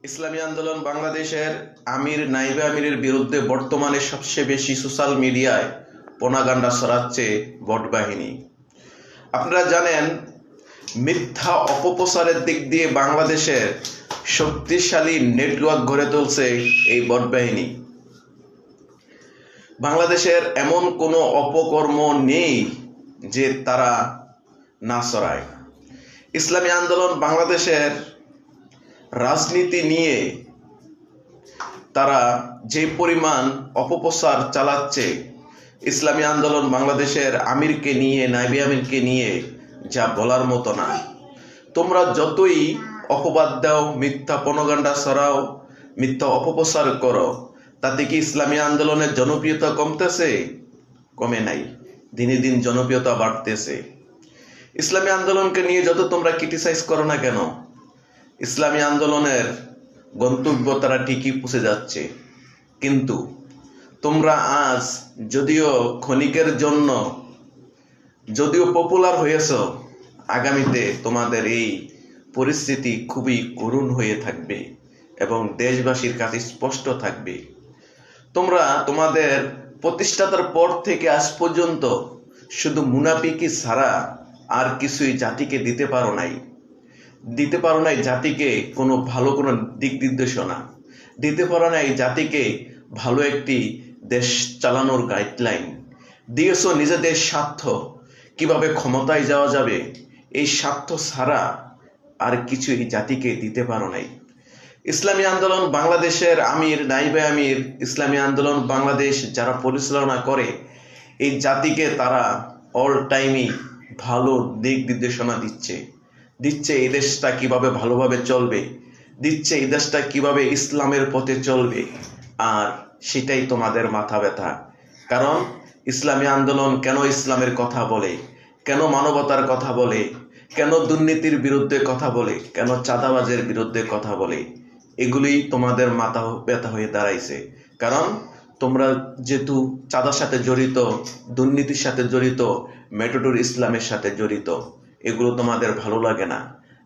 ইসলামী আন্দোলন বাংলাদেশের আমির নাইবে আমিরের বিরুদ্ধে বর্তমানে সবচেয়ে বেশি সোশ্যাল মিডিয়ায় প্রোপাগান্ডা ছড়াচ্ছে বট বাহিনী। আপনারা জানেন, মিথ্যা অপপ্রচারের দিক দিয়ে বাংলাদেশের শক্তিশালী নেটওয়ার্ক গড়ে তুলছে এই বট বাহিনী। বাংলাদেশের এমন কোনো অপকর্ম নেই যে তারা না ছড়ায়। ইসলামী আন্দোলন বাংলাদেশের রাজনীতি নিয়ে তারা যে পরিমাণ অপপ্রচার চালাচ্ছে, ইসলামী আন্দোলন বাংলাদেশের আমিরকে নিয়ে, নাইবে আমিরকে নিয়ে, যা বলার মতো না। তোমরা যতই অপবাদ দাও, মিথ্যা প্রপাগান্ডা ছড়াও, মিথ্যা অপপ্রচার করো, তাতে কি ইসলামী আন্দোলনের জনপ্রিয়তা কমতেছে? কমে নাই, দিনে দিন জনপ্রিয়তা বাড়তেছে। ইসলামী আন্দোলনকে নিয়ে যত তোমরা ক্রিটিসাইজ করো না কেন, ইসলামী আন্দোলনের গন্তব্য তারা ঠিকই পৌঁছে যাচ্ছে। কিন্তু তোমরা আজ যদিও ক্ষণিকের জন্য পপুলার হয়েছ, আগামীতে তোমাদের এই পরিস্থিতি খুবই করুণ হয়ে থাকবে এবং দেশবাসীর কাছে স্পষ্ট থাকবে। তোমরা তোমাদের প্রতিষ্ঠাতার পর থেকে আজ পর্যন্ত শুধু মুনাফিকি ছাড়া আর কিছুই জাতিকে দিতে পারো নাই। জাতিকে কোনো ভালো কোনো দিক নির্দেশনা দিতে পারো নাই। জাতিকে ভালো একটি দেশ চালানোর গাইডলাইন দিয়েছো। নিজেদের স্বার্থ কিভাবে ক্ষমতায় যাওয়া যাবে, এই স্বার্থ ছাড়া আর কিছুই জাতিকে দিতে পারো নাই। ইসলামী আন্দোলন বাংলাদেশের আমির, নাইবে আমির, ইসলামী আন্দোলন বাংলাদেশ যারা পরিচালনা করে, এই জাতিকে তারা অল টাইমই ভালো দিক নির্দেশনা দিচ্ছে এই দেশটা কিভাবে ভালোভাবে চলবে, দিচ্ছে এই দেশটা কিভাবে ইসলামের পথে চলবে। আর সেটাই তোমাদের মাথা ব্যথা। কারণ ইসলামী আন্দোলন কেন ইসলামের কথা বলে, কেন মানবতার কথা বলে, কেন দুর্নীতির বিরুদ্ধে কথা বলে, কেন চাঁদাবাজের বিরুদ্ধে কথা বলে, এগুলি তোমাদের মাথা ব্যথা হয়ে দাঁড়াইছে। কারণ তোমরা যেহেতু চাঁদার সাথে জড়িত, দুর্নীতির সাথে জড়িত, মেটোডোর ইসলামের সাথে জড়িত, এগুলো তোমাদের ভালো লাগে না।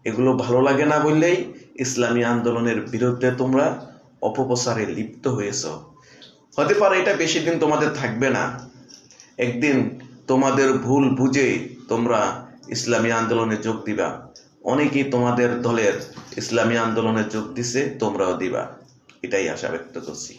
এগুলো ভালো লাগে না বললেই ইসলামী আন্দোলনের বিরুদ্ধে তোমরা অপপ্রচারে লিপ্ত হয়েছ। হতে পারে এটা বেশি দিন তোমাদের থাকবে না। একদিন তোমাদের ভুল বুঝে তোমরা ইসলামী আন্দোলনে যোগ দিবা। অনেকেই তোমাদের দলের ইসলামী আন্দোলনে যোগ দিছে, তোমরাও দিবা, এটাই আশা ব্যক্ত করছি।